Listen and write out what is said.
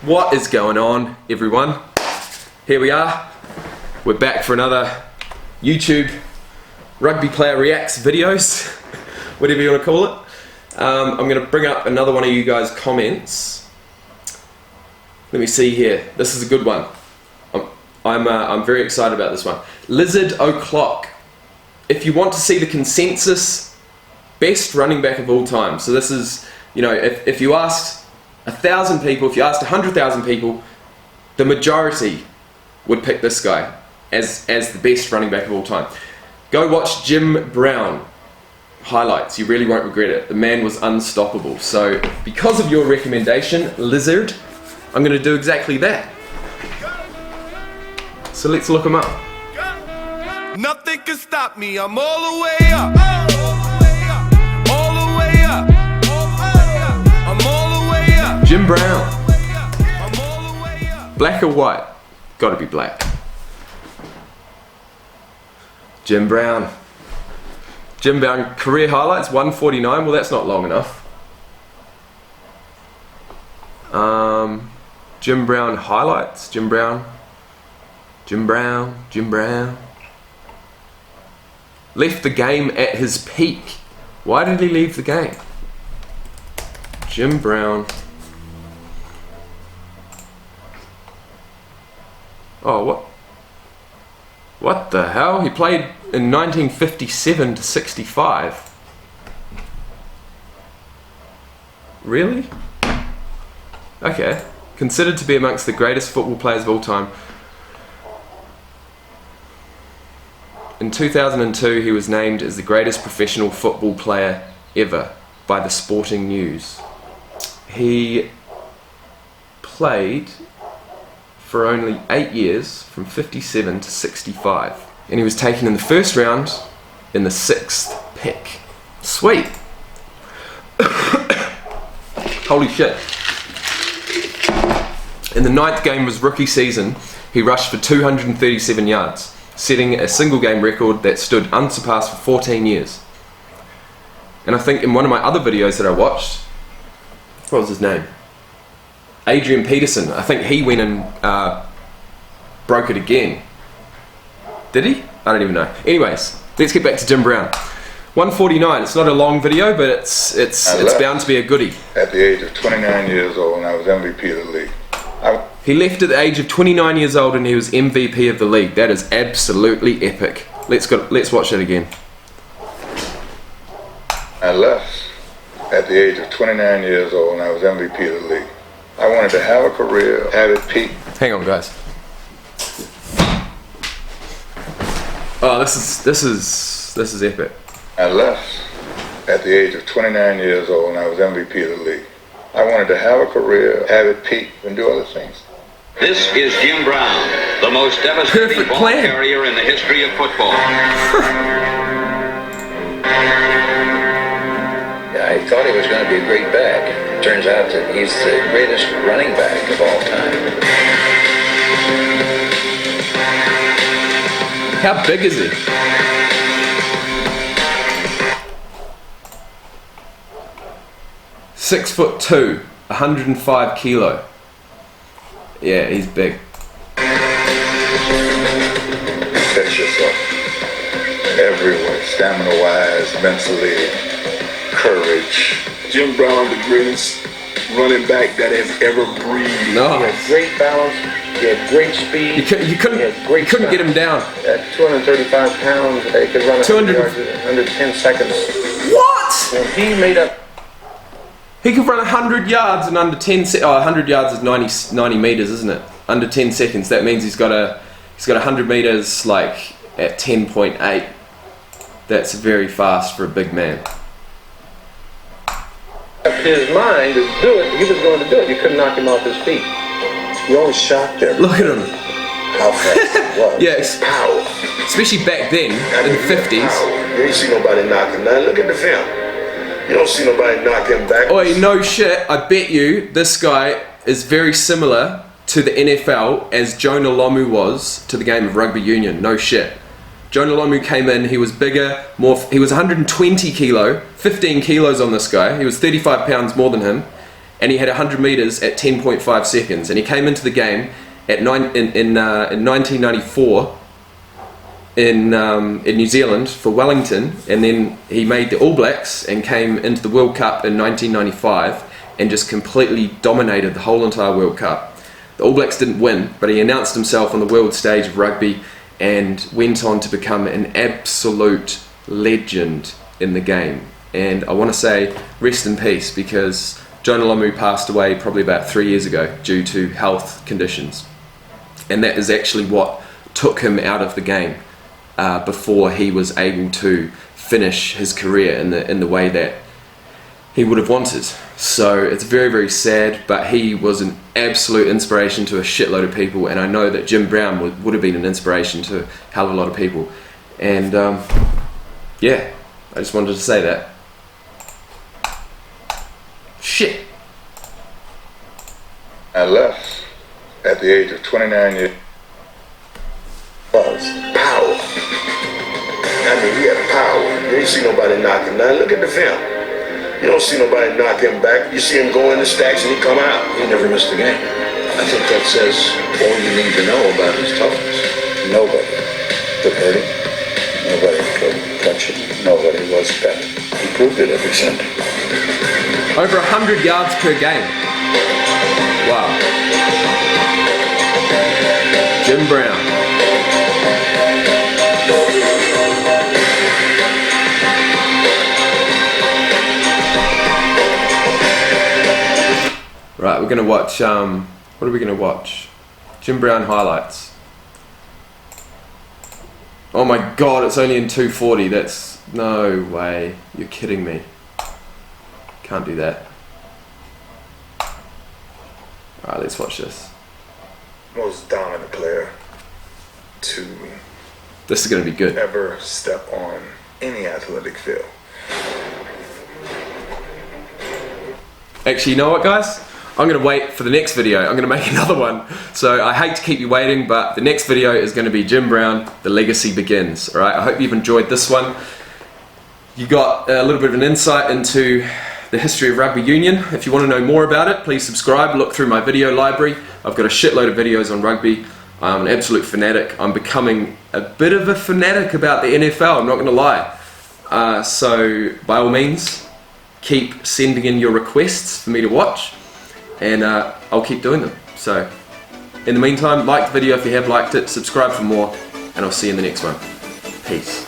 What is going on, everyone? Here we are. We're back for another YouTube Rugby Player Reacts videos, whatever you want to call it. I'm going to bring up another one of you guys' comments. Let me see here. This is a good one. I'm very excited about this one. Lizard O'Clock. If you want to see the consensus best running back of all time, so this is, you know, if you asked 1,000 people, if you asked 100,000 people, the majority would pick this guy as the best running back of all time. Go watch Jim Brown highlights. You really won't regret it. The man was unstoppable. So because of your recommendation, Lizard, I'm going to do exactly that. So let's look him up. Nothing can stop me. I'm all the way up. All the way up. I'm all the way up. Jim Brown. Black or white? Gotta be black. Jim Brown. Jim Brown career highlights 149. Well, that's not long enough. Jim Brown highlights. Jim Brown. Left the game at his peak. Why did he leave the game? Jim Brown. Oh, what the hell? He played in 1957 to 65. Really? Okay. Considered to be amongst the greatest football players of all time. In 2002, he was named as the greatest professional football player ever by the Sporting News. He played for only 8 years, from 57 to 65. And he was taken in the first round in the 6th pick. Sweet. Holy shit. In the 9th game of his rookie season, he rushed for 237 yards, setting a single game record that stood unsurpassed for 14 years. And I think in one of my other videos that I watched, what was his name? Adrian Peterson, I think he went and broke it again. Did he? I don't even know. Anyways, let's get back to Jim Brown. 149, it's not a long video, but it's bound to be a goodie. At the age of 29 years old, and I was MVP of the league. He left at the age of 29 years old and he was MVP of the league. That is absolutely epic. Let's watch it again. I left at the age of 29 years old and I was MVP of the league. I wanted to have a career, have it peak. Hang on, guys. Oh, this is epic. I left at the age of 29 years old and I was MVP of the league. I wanted to have a career, have it peak, and do other things. This is Jim Brown, the most devastating ball carrier in the history of football. Yeah, I thought he was going to be a great back. It turns out that he's the greatest running back of all time. How big is he? "6'2", 105 kilo. Yeah, he's big. Set yourself everywhere, stamina-wise, mentally, courage. Jim Brown, the greatest running back that has ever breathed. No. He had great balance, he had great speed. You couldn't get him down. At 235 pounds, he could run 100 yards in under 10 seconds. What? And he made up. He could run 100 yards in under 10 seconds. Oh, 100 yards is 90 meters, isn't it? Under 10 seconds. That means he's got 100 meters like at 10.8. That's very fast for a big man. His mind to do it, he was going to do it. You couldn't knock him off his feet. You always shocked everyone. Look at him. How fast he was. Yes. Power. Especially back then, in the 50s. You ain't see nobody knock him down. Look at the film. You don't see nobody knock him back. Oi, no shit. I bet you this guy is very similar to the NFL as Jonah Lomu was to the game of rugby union. No shit. Jonah Lomu came in, he was bigger, he was 120 kilo, 15 kilos on this guy, he was 35 pounds more than him, and he had 100 meters at 10.5 seconds, and he came into the game in 1994 in New Zealand for Wellington, and then he made the All Blacks and came into the World Cup in 1995 and just completely dominated the whole entire World Cup. The All Blacks didn't win, but he announced himself on the world stage of rugby and went on to become an absolute legend in the game. And I want to say rest in peace, because Jonah Lomu passed away probably about 3 years ago due to health conditions, and that is actually what took him out of the game before he was able to finish his career in the way that he would have wanted. So it's very, very sad, but he was an absolute inspiration to a shitload of people, and I know that Jim Brown would have been an inspiration to a hell of a lot of people. And yeah, I just wanted to say that. Shit. I left at the age of 29 years. Was power. I mean, he had power. You ain't see nobody knocking nothing. Look at the film. You don't see nobody knock him back. You see him go in the stacks and he come out. He never missed a game. I think that says all you need to know about his toughness. Nobody could hurt him. Nobody could touch him. Nobody was better. He proved it every Sunday. Over 100 yards per game. Wow. Jim Brown. Right, we're gonna watch, what are we gonna watch? Jim Brown highlights. Oh my god, it's only in 240, that's, no way, you're kidding me. Can't do that. Alright, let's watch this. Most dominant player to This is gonna be good. ever step on any athletic field. Actually, you know what, guys? I'm gonna wait for the next video. I'm gonna make another one. So I hate to keep you waiting, but the next video is gonna be Jim Brown, The Legacy Begins. All right, I hope you've enjoyed this one. You got a little bit of an insight into the history of rugby union. If you wanna know more about it, please subscribe, look through my video library. I've got a shitload of videos on rugby. I'm an absolute fanatic. I'm becoming a bit of a fanatic about the NFL, I'm not gonna lie. So by all means, keep sending in your requests for me to watch, and I'll keep doing them. So in the meantime, like the video if you have liked it, subscribe for more, and I'll see you in the next one. Peace.